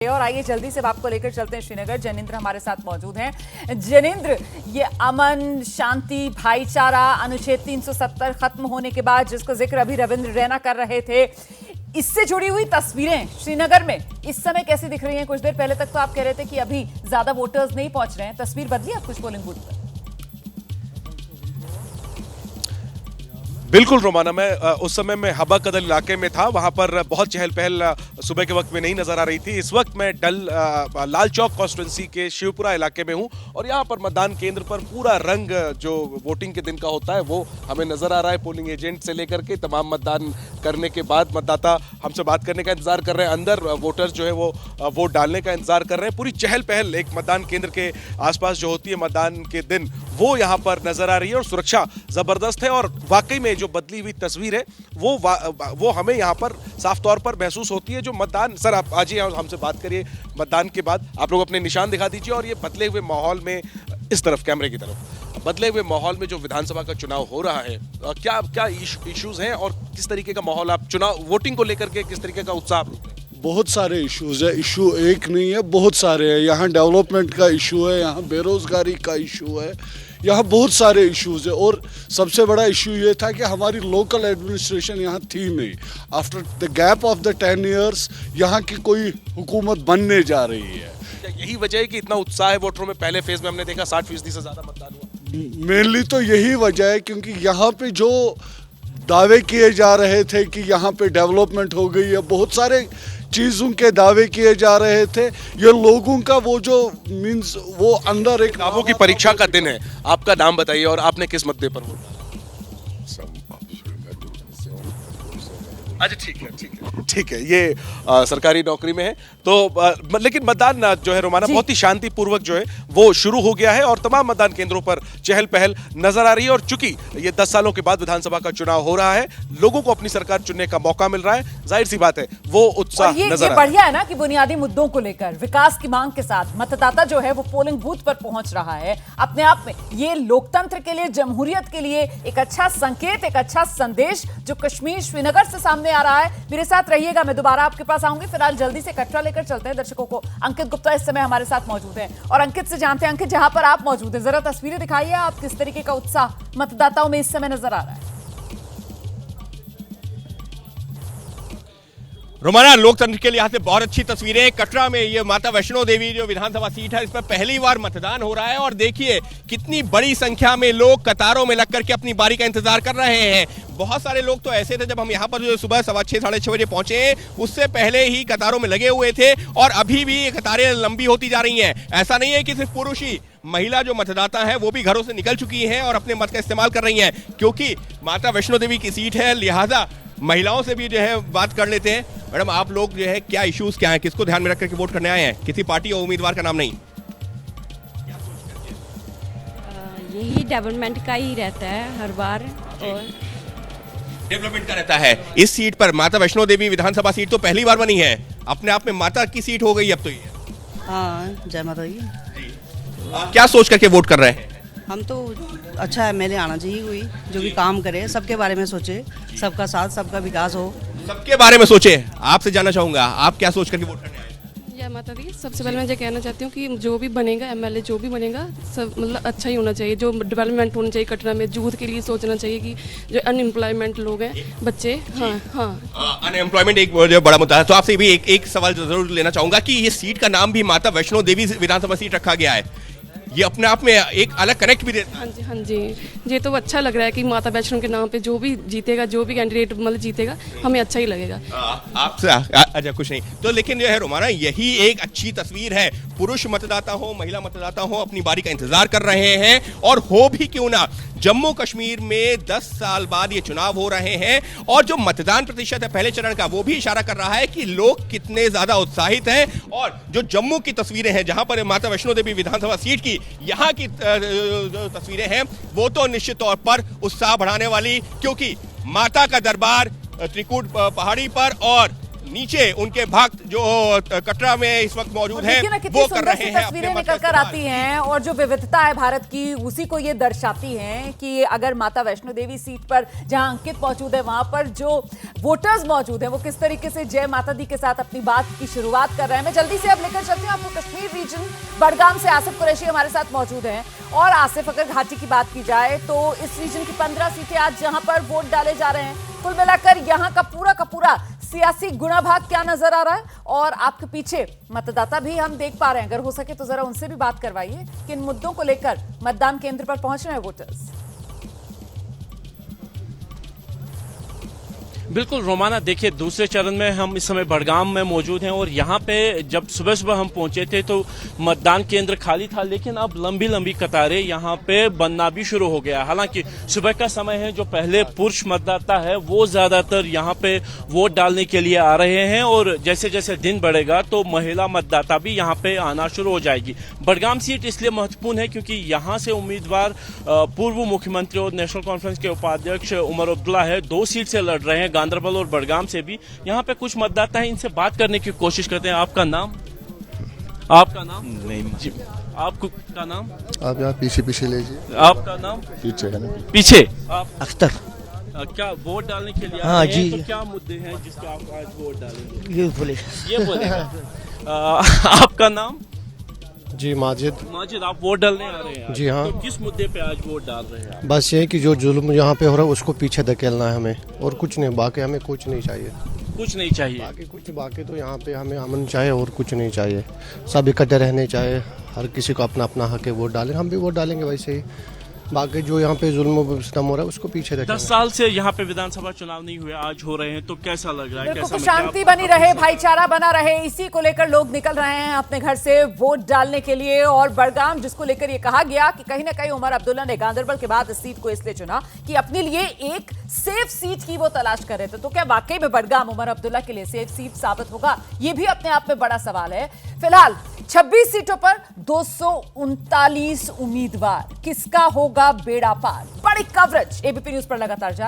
और आइए जल्दी से आपको लेकर चलते हैं श्रीनगर। जैनेंद्र हमारे साथ मौजूद हैं। जैनेंद्र, ये अमन, शांति, भाईचारा, अनुच्छेद 370 खत्म होने के बाद जिसका जिक्र अभी रविंद्र रैना कर रहे थे, इससे जुड़ी हुई तस्वीरें श्रीनगर में इस समय कैसी दिख रही हैं? कुछ देर पहले तक तो आप कह रहे थे कि अभी ज्यादा वोटर्स नहीं पहुंच रहे हैं, तस्वीर बदली आप कुछ पोलिंग बूथ पर? बिल्कुल रोमाना, मैं उस समय में हबा कदल इलाके में था, वहां पर बहुत चहल पहल सुबह के वक्त में नहीं नजर आ रही थी। इस वक्त मैं लाल चौक कॉन्स्टिट्यूंसी के शिवपुरा इलाके में हूं और यहां पर मतदान केंद्र पर पूरा रंग जो वोटिंग के दिन का होता है वो हमें नजर आ रहा है। पोलिंग एजेंट से लेकर के तमाम मतदान करने के बाद मतदाता हमसे बात करने का इंतजार कर रहे हैं, अंदर वोटर्स जो है वो वोट डालने का इंतजार कर रहे हैं। पूरी चहल पहल एक मतदान केंद्र के आसपास जो होती है मतदान के दिन, वो यहाँ पर नजर आ रही है और सुरक्षा जबरदस्त है। और वाकई में जो बदली हुई तस्वीर है वो हमें यहाँ पर साफ तौर पर महसूस होती है। जो मतदान, सर आप आज ही हमसे बात करिए, मतदान के बाद आप लोग अपने निशान दिखा दीजिए और ये बदले हुए माहौल में इस तरफ कैमरे की तरफ, बदले हुए माहौल में जो विधानसभा का चुनाव हो रहा है, क्या क्या इश्यूज हैं और किस तरीके का माहौल आप चुनाव वोटिंग को लेकर के किस तरीके का उत्साह? बहुत सारे इश्यूज है, इशू एक नहीं है, बहुत सारे हैं। यहाँ डेवलपमेंट का इशू है, यहाँ बेरोजगारी का इशू है, यहाँ बहुत सारे इश्यूज है। और सबसे बड़ा इशू ये था कि हमारी लोकल एडमिनिस्ट्रेशन यहाँ थी नहीं। After the gap of the 10 years यहाँ की कोई हुकूमत बनने जा रही है। यही वजह है कि इतना उत्साह है वोटरों में? पहले फेज में हमने देखा 60% से ज्यादा मतदान हुआ। मेनली तो यही वजह है क्योंकि यहाँ पे जो दावे किए जा रहे थे कि यहाँ पे डेवलपमेंट हो गई है, बहुत सारे चीज़ों के दावे किए जा रहे थे। ये लोगों का वो जो मीन्स वो अंदर एक नामों की परीक्षा का दिन है। आपका नाम बताइए और आपने किस मुद्दे पर वोट डाला? अच्छा, ठीक है, ये सरकारी नौकरी में है तो लेकिन मतदान जो है रोमाना बहुत ही शांतिपूर्वक जो है वो शुरू हो गया है और तमाम मतदान केंद्रों पर चहल पहल नजर आ रही है। और चूंकि ये 10 सालों के बाद विधानसभा का चुनाव हो रहा है, लोगों को अपनी सरकार चुनने का मौका मिल रहा है, जाहिर सी बात है वो उत्साह नजर आ रहा है। बढ़िया है ना कि बुनियादी मुद्दों को लेकर विकास की मांग के साथ मतदाता जो है वो पोलिंग बूथ पर पहुंच रहा है। अपने आप में ये लोकतंत्र के लिए, जमहूरियत के लिए एक अच्छा संकेत, एक अच्छा संदेश जो कश्मीर श्रीनगर से सामने आ रहा है। मेरे साथ रहिएगा, मैं दोबारा आपके पास आऊंगी। फिलहाल जल्दी से कटरा लेकर चलते हैं दर्शकों को। अंकित गुप्ता इस समय हमारे साथ मौजूद हैं और अंकित से जानते हैं, अंकित जहां पर आप मौजूद हैं जरा तस्वीरें दिखाइए, आप किस तरीके का उत्साह मतदाताओं में इस समय नजर आ रहा है? रोमाना, लोकतंत्र के लिहाज से बहुत अच्छी तस्वीरें। कटरा में ये माता वैष्णो देवी जो विधानसभा सीट है, इस पर पहली बार मतदान हो रहा है और देखिए कितनी बड़ी संख्या में लोग कतारों में लग करके अपनी बारी का इंतजार कर रहे हैं। बहुत सारे लोग तो ऐसे थे, जब हम यहाँ पर जो सुबह 6:15 साढ़े 6 बजे पहुंचे उससे पहले ही कतारों में लगे हुए थे और अभी भी ये कतारें लंबी होती जा रही हैं। ऐसा नहीं है कि सिर्फ पुरुष ही, महिला जो मतदाता है वो भी घरों से निकल चुकी हैं और अपने मत का इस्तेमाल कर रही हैं। क्योंकि माता वैष्णो देवी की सीट है, लिहाजा महिलाओं से भी जो है बात कर लेते हैं। मैडम, आप लोग जो है क्या इश्यूज क्या हैं, किसको ध्यान में रख करके वोट करने आए हैं? किसी पार्टी और उम्मीदवार का नाम नहीं? यही डेवलपमेंट का ही रहता है हर बार, और डेवलपमेंट का रहता है। इस सीट पर माता वैष्णो देवी विधानसभा सीट तो पहली बार बनी है, अपने आप में माता की सीट हो गई अब तो ये। हाँ, जय माता दी। क्या सोच करके वोट कर रहे हैं? हम तो अच्छा एमएलए आना चाहिए, कोई जो भी काम करे, सबके बारे में सोचे, सबका साथ, सबका विकास हो, सबके बारे में सोचे। आपसे जानना चाहूंगा, आप क्या सोच करके वोट करने आए? जय माता दी। सबसे पहले मैं ये कहना चाहती हूँ कि जो भी बनेगा एमएलए, जो भी बनेगा सब मतलब अच्छा ही होना चाहिए। जो डेवलपमेंट होना चाहिए कटरा में, यूथ के लिए सोचना चाहिए कि जो अनएम्प्लॉयमेंट लोग हैं, बच्चे। हाँ, अनएम्प्लॉयमेंट एक बड़ा मुद्दा है। तो आपसे भी एक सवाल जरूर लेना चाहूंगा कि ये सीट का नाम भी माता वैष्णो देवी विधानसभा सीट रखा गया है, ये अपने आप में एक अलग कनेक्ट भी देता है। हाँ जी, ये तो अच्छा लग रहा है कि माता वैष्णो के नाम पे जो भी जीतेगा, जो भी कैंडिडेट मतलब जीतेगा, हमें अच्छा ही लगेगा। आपसे अच्छा कुछ नहीं तो, लेकिन जो है रोमाना, यही एक अच्छी तस्वीर है। पुरुष मतदाता हो, महिला मतदाता हो, अपनी बारी का इंतजार कर रहे हैं और हो भी क्यों ना, जम्मू कश्मीर में 10 साल बाद ये चुनाव हो रहे हैं और जो मतदान प्रतिशत है पहले चरण का, वो भी इशारा कर रहा है कि लोग कितने ज्यादा उत्साहित हैं। और जो जम्मू की तस्वीरें हैं, जहां पर माता वैष्णो देवी विधानसभा सीट की यहाँ की तस्वीरें हैं, वो तो निश्चित तौर पर उत्साह बढ़ाने वाली, क्योंकि माता का दरबार त्रिकूट पहाड़ी पर और नीचे उनके भक्त जो कटरा में इस वक्त मौजूद हैं देखिए ना कितनी वो कर सुंदर रहे सी हैं अपने तस्वीरें मत का निकल कर इस्तेमाल। आती हैं और जो विविधता है भारत की उसी को ये दर्शाती हैं कि अगर माता वैष्णो देवी सीट पर जहां अंकित मौजूद है वहां पर जो वोटर्स मौजूद हैं वो किस तरीके से जय माता दी के साथ अपनी बात की शुरुआत कर रहे हैं। मैं जल्दी से अब लेकर चलती हूँ आपको कश्मीर रीजन बडगाम से। आसिफ कुरैशी हमारे साथ मौजूद हैं और आसिफ, अगर घाटी की बात की जाए तो इस रीजन की 15 सीटें आज जहां पर वोट डाले जा रहे हैं, कुल मिलाकर यहाँ का पूरा सियासी गुणाभाग क्या नजर आ रहा है और आपके पीछे मतदाता भी हम देख पा रहे हैं। अगर हो सके तो जरा उनसे भी बात करवाइए कि इन मुद्दों को लेकर मतदान केंद्र पर पहुंच रहे हैं वोटर्स। बिल्कुल रोमाना, देखिए दूसरे चरण में हम इस समय बडगाम में मौजूद हैं और यहाँ पे जब सुबह सुबह हम पहुंचे थे तो मतदान केंद्र खाली था, लेकिन अब लंबी लंबी कतारें यहाँ पे बनना भी शुरू हो गया। हालांकि सुबह का समय है, जो पहले पुरुष मतदाता है वो ज्यादातर यहाँ पे वोट डालने के लिए आ रहे हैं और जैसे जैसे दिन बढ़ेगा तो महिला मतदाता भी यहाँ पे आना शुरू हो जाएगी। बडगाम सीट इसलिए महत्वपूर्ण है क्योंकि यहाँ से उम्मीदवार पूर्व मुख्यमंत्री और नेशनल कॉन्फ्रेंस के उपाध्यक्ष उमर अब्दुल्ला है, 2 सीट से लड़ रहे हैं, गांदरबल और बडगाम से भी। यहाँ पे कुछ मतदाता हैं, इनसे बात करने की कोशिश करते हैं। आपका नाम? नहीं जी, आपका नाम? आप यहाँ पीछे लीजिए। आपका नाम? पीछे है ना? पीछे। आप अख्तर। क्या वोट डालने के लिए हाँ आए हैं? जी। तो क्या मुद्दे हैं जिसके आप आज वोट डालेंगे? ये बोले आपका नाम? जी माजिद। माजिद, आप वोट डालने आ रहे हैं? जी हाँ। तो किस मुद्दे पे आज वोट डाल रहे हैं आप? बस ये कि जो जुल्म यहाँ पे हो रहा है उसको पीछे धकेलना है हमें, और कुछ नहीं, बाकी हमें कुछ नहीं चाहिए। कुछ नहीं चाहिए? बाकी तो यहाँ पे हमें अमन चाहिए और कुछ नहीं चाहिए। सब इकट्ठे रहने चाहिए, हर किसी को अपना अपना हक है वोट डालें, हम भी वोट डालेंगे वैसे ही। बाकी जो यहाँ पे जुल्म सितम हो रहा है उसको पीछे धकेलना। 10 साल से यहाँ पे विधानसभा चुनाव नहीं हुए, आज हो रहे हैं, तो कैसा लग रहा है? बिल्कुल, कैसा तो शांति बनी रहे, भाईचारा बना रहे, इसी को लेकर लोग निकल रहे हैं अपने घर से वोट डालने के लिए। और बडगाम जिसको लेकर ये कहा गया कि कहीं ना कहीं उमर अब्दुल्ला ने गांदरबल के बाद इस सीट को इसलिए चुना कि अपने लिए एक सेफ सीट की वो तलाश कर रहे थे, तो क्या वाकई में बडगाम उमर अब्दुल्ला के लिए सेफ सीट साबित होगा? ये भी अपने आप में बड़ा सवाल है। फिलहाल 26 सीटों पर 239 उम्मीदवार, किसका होगा बेड़ा पार? बड़ी कवरेज एबीपी न्यूज पर लगातार जारी।